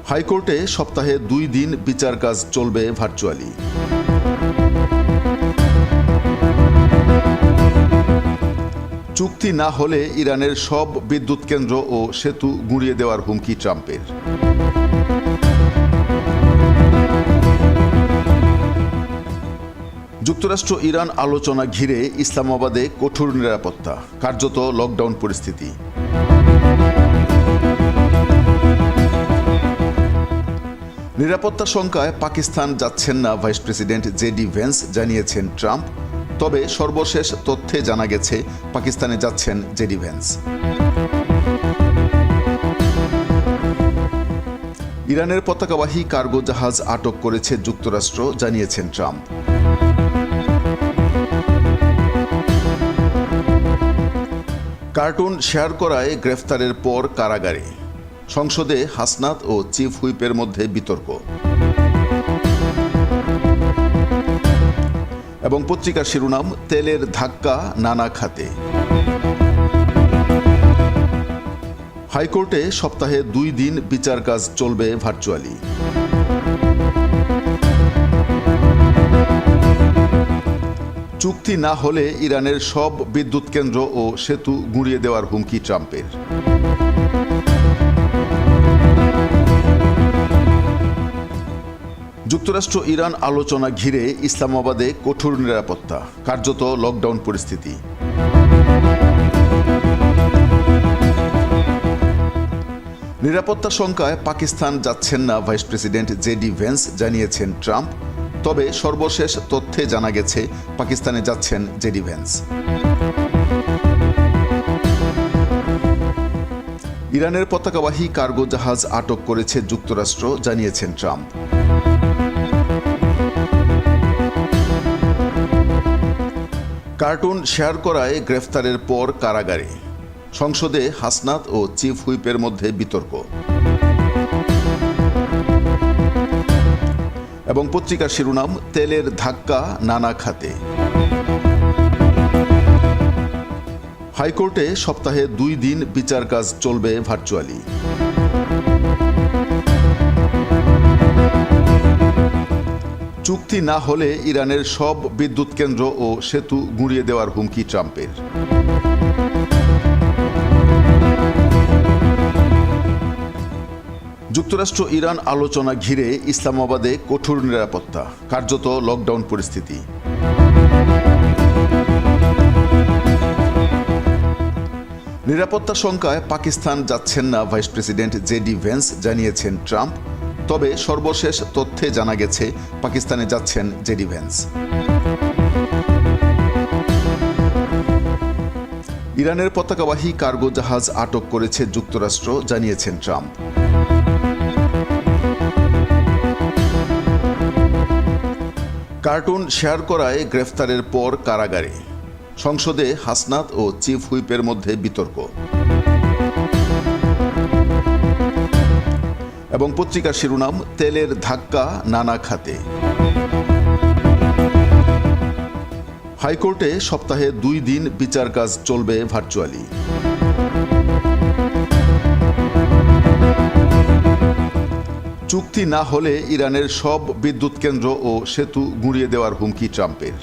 হাইকোর্টে সপ্তাহে 2 দিন বিচার কাজ চলবে ভার্চুয়ালি। চুক্তি না হলে ইরানের সব বিদ্যুৎ কেন্দ্র ও সেতু গুঁড়িয়ে দেওয়ার হুমকি ট্রাম্পের। যুক্তরাষ্ট্র ইরান আলোচনা ঘিরে ইসলামাবাদে কঠোর নিরাপত্তা, কার্যত লকডাউন পরিস্থিতি। নিরাপত্তা শঙ্কায় পাকিস্তান যাচ্ছেন না ভাইস প্রেসিডেন্ট জেডি ভেন্স, জানিয়েছেন ট্রাম্প। তবে সর্বশেষ তথ্যে জানা গেছে পাকিস্তানে যাচ্ছেন জেডি ভেন্স। ইরানের পতাকাবাহী কার্গো জাহাজ আটক করেছে যুক্তরাষ্ট্র, জানিয়েছেন ট্রাম্প। কার্টুন শেয়ার করায় গ্রেফতারের পর কারাগারে। সংসদে হাসনাত ও চিফ হুইপের মধ্যে বিতর্ক। এবং পত্রিকার শিরোনাম, তেলের ধাক্কা নানা খাতে। হাইকোর্টে সপ্তাহে 2 দিন বিচার কাজ চলবে ভার্চুয়ালি। চুক্তি না হলে ইরানের সব বিদ্যুৎ কেন্দ্র ও সেতু গুঁড়িয়ে দেওয়ার হুমকি ট্রাম্পের। যুক্তরাষ্ট্র ইরান আলোচনা ঘিরে ইসলামাবাদে কঠোর নিরাপত্তা, কার্যত লকডাউন পরিস্থিতি। নিরাপত্তা শঙ্কায় পাকিস্তান যাচ্ছেন না ভাইস প্রেসিডেন্ট জেডি ভেন্স, জানিয়েছেন ট্রাম্প। তবে সর্বশেষ তথ্যে জানা গেছে পাকিস্তানে যাচ্ছেন জেডি ভেন্স। ইরানের পতাকাবাহী কার্গো জাহাজ আটক করেছে যুক্তরাষ্ট্র, জানিয়েছেন ট্রাম্প। কার্টুন শেয়ার করায় গ্রেফতারের পর কারাগারে। সংসদে হাসনাত ও চিফ হুইপের মধ্যে বিতর্ক। এবং পত্রিকার শিরোনাম, তেলের ধাক্কা নানা খাতে। হাইকোর্টে সপ্তাহে 2 দিন বিচার কাজ চলবে ভার্চুয়ালি। চুক্তি না হলে ইরানের সব বিদ্যুৎ কেন্দ্র ও সেতু গুঁড়িয়ে দেওয়ার হুমকি ট্রাম্পের। যুক্তরাষ্ট্র ইরান আলোচনা ঘিরে ইসলামাবাদে কঠোর নিরাপত্তা, কার্যত লকডাউন পরিস্থিতি। নিরাপত্তা শঙ্কায় পাকিস্তান যাচ্ছেন না ভাইস প্রেসিডেন্ট জেডি ভেন্স, জানিয়েছেন ট্রাম্প। তবে সর্বশেষ তথ্যে জানা গেছে পাকিস্তানে যাচ্ছেন জেডি ভেন্স। ইরানের পতাকাবাহী কার্গো জাহাজ আটক করেছে যুক্তরাষ্ট্র, জানিয়েছেন ট্রাম্প। কার্টুন শেয়ার করায় গ্রেফতারের পর কারাগারে। সংসদে হাসনাত ও চিফ হুইপের মধ্যে বিতর্ক। এবং পত্রিকার শিরোনাম, তেলের ধাক্কা নানা খাতে। হাইকোর্টে সপ্তাহে 2 দিন বিচার কাজ চলবে ভার্চুয়ালি। চুক্তি না হলে ইরানের সব বিদ্যুৎ কেন্দ্র ও সেতু গুঁড়িয়ে দেওয়ার হুমকি ট্রাম্পের।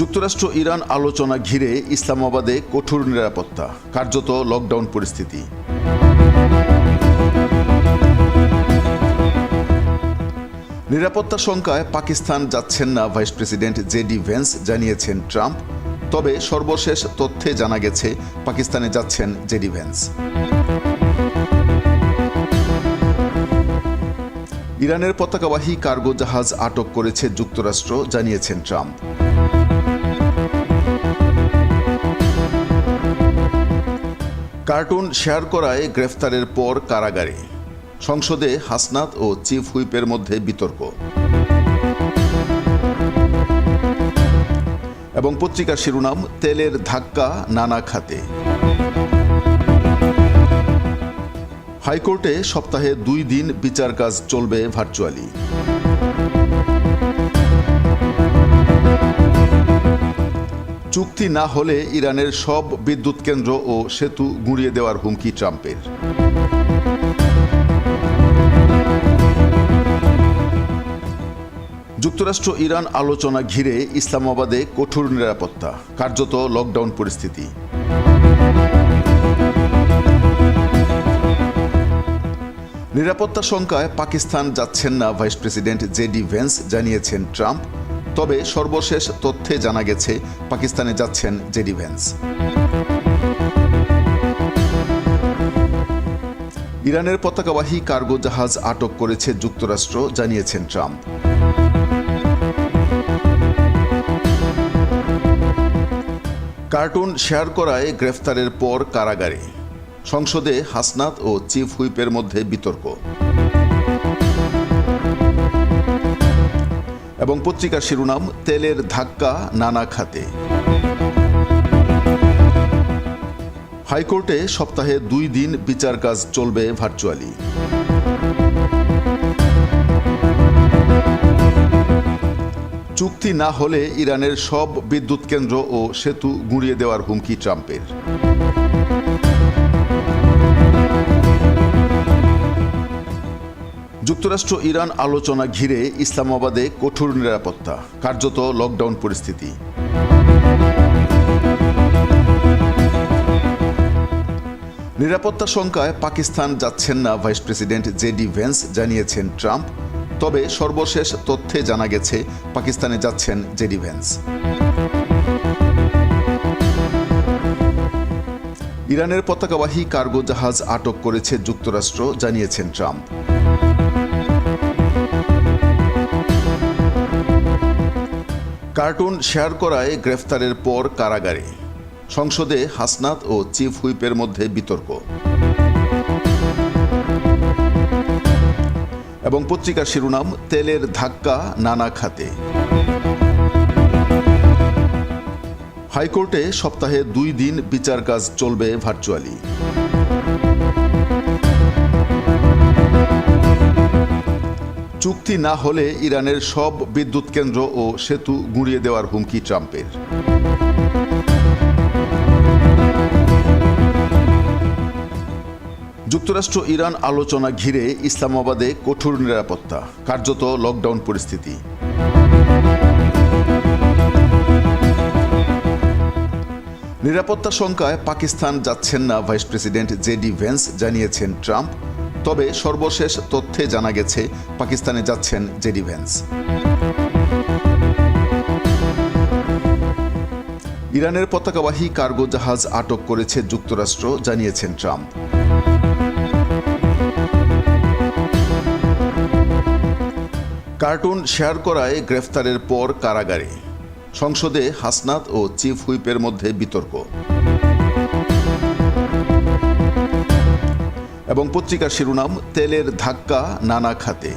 যুক্তরাষ্ট্র ইরান আলোচনা ঘিরে ইসলামাবাদে কঠোর নিরাপত্তা, কার্যত লকডাউন পরিস্থিতি। নিরাপত্তা শঙ্কায় পাকিস্তান যাচ্ছেন না ভাইস প্রেসিডেন্ট জেডি ভেন্স, জানিয়েছেন ট্রাম্প। তবে সর্বশেষ তথ্যে জানা গেছে পাকিস্তানে যাচ্ছেন জেডি ভেন্স। ইরানের পতাকাবাহী কার্গো জাহাজ আটক করেছে যুক্তরাষ্ট্র, জানিয়েছেন ট্রাম্প। কার্টুন শেয়ার করায় গ্রেফতারের পর কারাগারে। সংসদে হাসনাত ও চিফ হুইপের মধ্যে বিতর্ক। এবং পত্রিকার শিরোনাম, তেলের ধাক্কা নানা খাতে। হাইকোর্টে সপ্তাহে 2 দিন বিচার কাজ চলবে ভার্চুয়ালি। চুক্তি না হলে ইরানের সব বিদ্যুৎ কেন্দ্র ও সেতু গুঁড়িয়ে দেওয়ার হুমকি ট্রাম্পের। যুক্তরাষ্ট্র ইরান আলোচনা ঘিরে ইসলামাবাদে কঠোর নিরাপত্তা, কার্যত লকডাউন পরিস্থিতি। নিরাপত্তা শঙ্কায় পাকিস্তান যাচ্ছেন না ভাইস প্রেসিডেন্ট জেডি ভেন্স, জানিয়েছেন ট্রাম্প। তবে সর্বশেষ তথ্যে জানা গেছে পাকিস্তানে যাচ্ছেন জেডি ভেন্স। ইরানের পতাকাবাহী কার্গো জাহাজ আটক করেছে যুক্তরাষ্ট্র, জানিয়েছেন ট্রাম্প। কার্টুন শেয়ার করায় গ্রেফতারের পর কারাগারে, সংসদে হাসনাত ও চিফ হুইপের মধ্যে বিতর্ক। এবং পত্রিকার শিরোনাম, তেলের ধাক্কা নানা খাতে। হাইকোর্টে সপ্তাহে 2 দিন বিচার কাজ চলবে ভার্চুয়ালি। চুক্তি না হলে ইরানের সব বিদ্যুৎ কেন্দ্র ও সেতু গুঁড়িয়ে দেওয়ার হুমকি ট্রাম্পের। যুক্তরাষ্ট্র ইরান আলোচনা ঘিরে ইসলামাবাদে কঠোর নিরাপত্তা, কার্যত লকডাউন পরিস্থিতি। নিরাপত্তা শঙ্কায় পাকিস্তান যাচ্ছেন না ভাইস প্রেসিডেন্ট জেডি ভেন্স, জানিয়েছেন ট্রাম্প। তবে সর্বশেষ তথ্যে জানা গেছে পাকিস্তানে যাচ্ছেন জেডি ভেন্স। ইরানের পতাকাবাহী কার্গো জাহাজ আটক করেছে যুক্তরাষ্ট্র, জানিয়েছেন ট্রাম্প। কার্টুন শেয়ার করায় গ্রেফতারের পর কারাগারে, সংসদে হাসনাত ও চিফ হুইপের মধ্যে বিতর্ক। এবং পত্রিকার শিরোনাম, তেলের ধাক্কা নানা খাতে। হাইকোর্টে সপ্তাহে 2 দিন বিচার কাজ চলবে ভার্চুয়ালি। চুক্তি না হলে ইরানের সব বিদ্যুৎ কেন্দ্র ও সেতু গুঁড়িয়ে দেওয়ার হুমকি ট্রাম্পের। যুক্তরাষ্ট্র ইরান আলোচনা ঘিরে ইসলামাবাদে কঠোর নিরাপত্তা, কার্যত লকডাউন পরিস্থিতি। নিরাপত্তা শঙ্কায় পাকিস্তান যাচ্ছেন না ভাইস প্রেসিডেন্ট জেডি ভেন্স, জানিয়েছেন ট্রাম্প। তবে সর্বশেষ তথ্যে জানা গেছে পাকিস্তানে যাচ্ছেন জেডি ভেন্স। ইরানের পতাকাবাহী কার্গো জাহাজ আটক করেছে যুক্তরাষ্ট্র, জানিয়েছেন ট্রাম্প। কার্টুন শেয়ার করায় গ্রেফতারের পর কারাগারে, সংসদে হাসনাত ও চিফ হুইপের মধ্যে বিতর্ক। এবং পত্রিকার শিরোনাম, তেলের ধাক্কা নানা খাতে।